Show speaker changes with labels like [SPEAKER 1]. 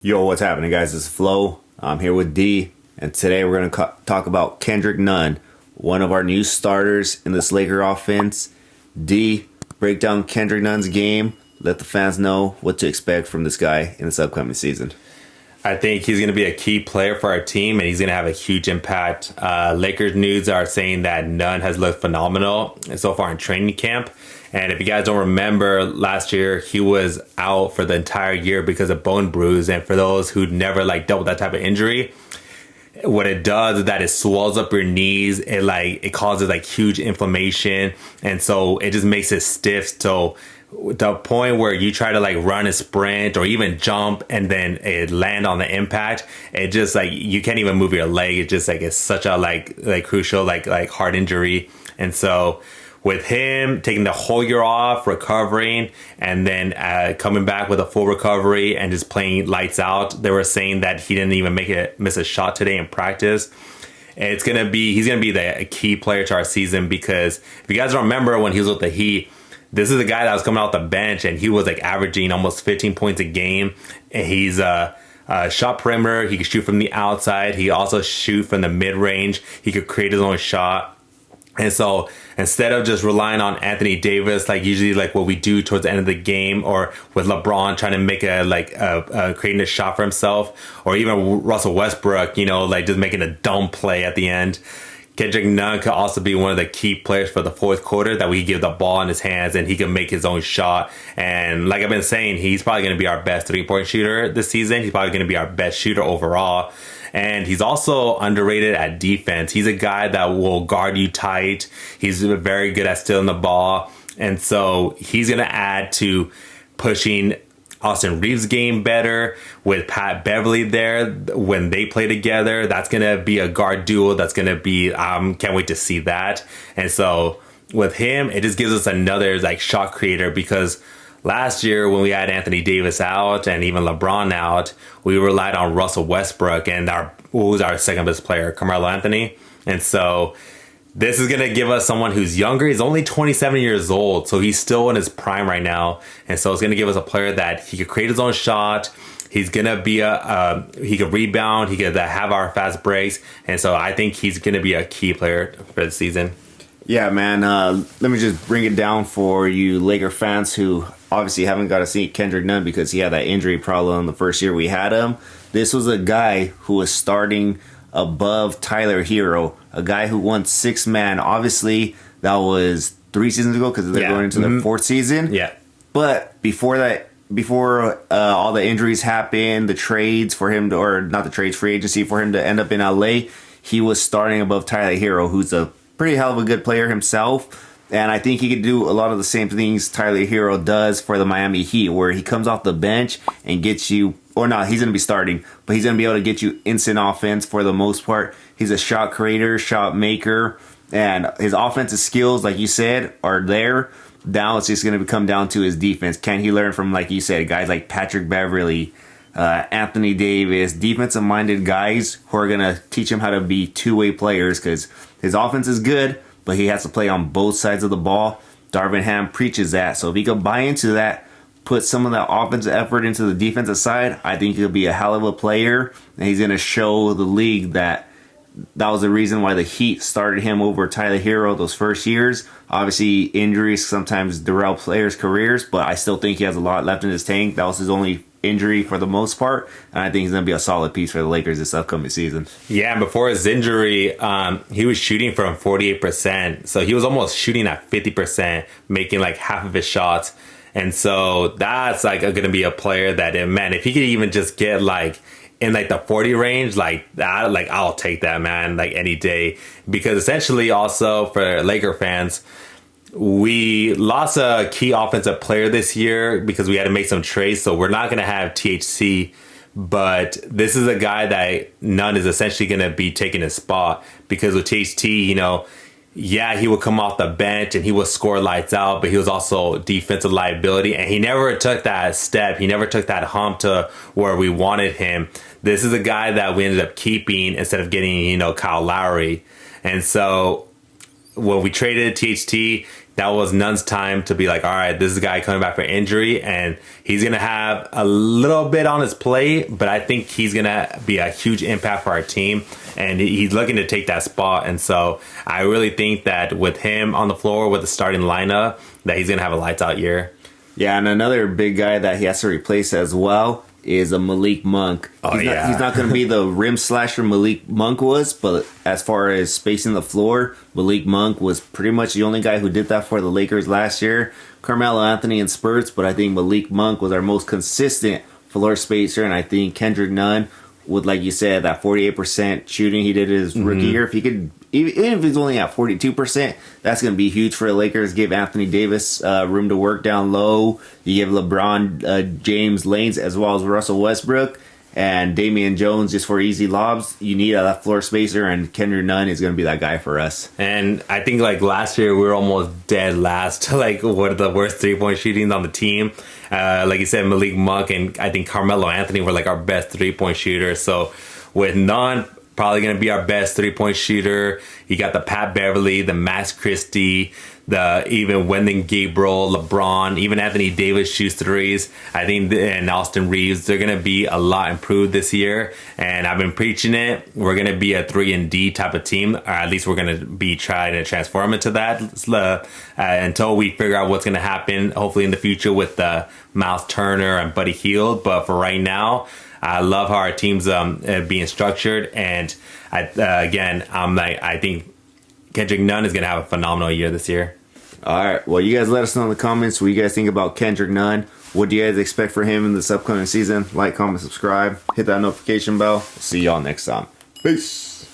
[SPEAKER 1] Yo, what's happening, guys? This is Flo. I'm here with D, and today we're going to talk about Kendrick Nunn, one of our new starters in this Laker offense. D, break down Kendrick Nunn's game. Let the fans know what to expect from this guy in this upcoming season.
[SPEAKER 2] I think he's going to be a key player for our team, and he's going to have a huge impact. Lakers news are saying that Nunn has looked phenomenal so far in training camp. And if you guys don't remember, last year he was out for the entire year because of bone bruise. And for those who never dealt with that type of injury, what it does is that it swells up your knees. It causes huge inflammation, and so it just makes it stiff. So the point where you try to run a sprint or even jump and then it land on the impact, it just you can't even move your leg. It just it's such a crucial heart injury. And so with him taking the whole year off, recovering, and then coming back with a full recovery and just playing lights out, they were saying that he didn't even miss a shot today in practice. He's gonna be a key player to our season, because if you guys don't remember when he was with the Heat, this is a guy that was coming out the bench and he was averaging almost 15 points a game. And he's a shot perimeter. He could shoot from the outside. He also shoot from the mid range. He could create his own shot. And so instead of just relying on Anthony Davis, usually what we do towards the end of the game, or with LeBron trying to make creating a shot for himself, or even Russell Westbrook, just making a dumb play at the end, Kendrick Nunn could also be one of the key players for the fourth quarter, that we give the ball in his hands and he can make his own shot. And like I've been saying, he's probably going to be our best three-point shooter this season. He's probably going to be our best shooter overall. And he's also underrated at defense. He's a guy that will guard you tight. He's very good at stealing the ball. And so he's going to add to pushing Austin Reeves' game better with Pat Beverly there when they play together. That's going to be a guard duo. That's going to be, can't wait to see that. And so with him, it just gives us another shot creator, because last year when we had Anthony Davis out and even LeBron out, we relied on Russell Westbrook and who was our second best player, Carmelo Anthony. And so this is going to give us someone who's younger. He's only 27 years old, so he's still in his prime right now. And so it's going to give us a player that he could create his own shot. He's going to be he could rebound. He could have our fast breaks. And so I think he's going to be a key player for the season.
[SPEAKER 1] Yeah, man. Let me just bring it down for you Laker fans who obviously haven't got to see Kendrick Nunn because he had that injury problem the first year we had him. This was a guy who was starting above Tyler Hero, a guy who won sixth man. Obviously, that was 3 seasons ago because they're going into their fourth season.
[SPEAKER 2] Yeah.
[SPEAKER 1] But before that, before all the injuries happened, the trades for him, or not the trades, free agency for him to end up in LA, he was starting above Tyler Hero, who's a pretty hell of a good player himself. And I think he could do a lot of the same things Tyler Hero does for the Miami Heat, where he comes off the bench and gets you, or not, he's going to be starting, but he's going to be able to get you instant offense for the most part. He's a shot creator, shot maker, and his offensive skills, like you said, are there. Now it's just going to come down to his defense. Can he learn from, like you said, guys like Patrick Beverly, Anthony Davis, defensive-minded guys who are going to teach him how to be two-way players, because his offense is good, but he has to play on both sides of the ball. Darvin Ham preaches that. So if he could buy into that, put some of that offensive effort into the defensive side, I think he'll be a hell of a player. And he's going to show the league that was the reason why the Heat started him over Tyler Hero those first years. Obviously, injuries sometimes derail players' careers, but I still think he has a lot left in his tank. That was his only injury for the most part, and I think he's going to be a solid piece for the Lakers this upcoming season.
[SPEAKER 2] Yeah, and before his injury, he was shooting from 48%, so he was almost shooting at 50%, making half of his shots. And so that's going to be a player that, man, if he could even just get in the 40 range, that, I'll take that, man, any day. Because essentially also for Laker fans, we lost a key offensive player this year because we had to make some trades, so we're not going to have THC, but this is a guy that Nunn is essentially going to be taking his spot, because with THT, he would come off the bench and he would score lights out, but he was also defensive liability, and he never took that step. He never took that hump to where we wanted him. This is a guy that we ended up keeping instead of getting, Kyle Lowry. And so when we traded THT, that was Nunn's time to be like, all right, this is a guy coming back from injury, and he's going to have a little bit on his plate, but I think he's going to be a huge impact for our team, and he's looking to take that spot. And so I really think that with him on the floor with the starting lineup, that he's going to have a lights out year.
[SPEAKER 1] Yeah, and another big guy that he has to replace as well is a Malik Monk. He's not going to be the rim slasher Malik Monk was, but as far as spacing the floor, Malik Monk was pretty much the only guy who did that for the Lakers last year. Carmelo Anthony in spurts, but I think Malik Monk was our most consistent floor spacer, and I think Kendrick Nunn, with, like you said, that 48% shooting he did his rookie year, if he could, even if he's only at 42%, that's going to be huge for the Lakers. Give Anthony Davis room to work down low. You give LeBron James lanes as well as Russell Westbrook and Damian Jones just for easy lobs. You need that floor spacer, and Kendrick Nunn is going to be that guy for us.
[SPEAKER 2] And I think like last year we were almost dead last to like one of the worst 3-point shootings on the team. Like you said, Malik Monk and I think Carmelo Anthony were like our best 3-point shooters. So with Nunn probably going to be our best 3-point shooter, you got the Pat Beverly, the Max Christie, the even Wendell Gabriel, LeBron, even Anthony Davis shoots threes. I think, and Austin Reeves, they're going to be a lot improved this year. And I've been preaching it. We're going to be a 3-and-D type of team, or at least we're going to be trying to transform into that until we figure out what's going to happen, hopefully in the future with Miles Turner and Buddy Hield. But for right now, I love how our team's being structured. And I think Kendrick Nunn is going to have a phenomenal year this year.
[SPEAKER 1] All right. Well, you guys let us know in the comments what you guys think about Kendrick Nunn. What do you guys expect for him in this upcoming season? Like, comment, subscribe, hit that notification bell. See y'all next time. Peace.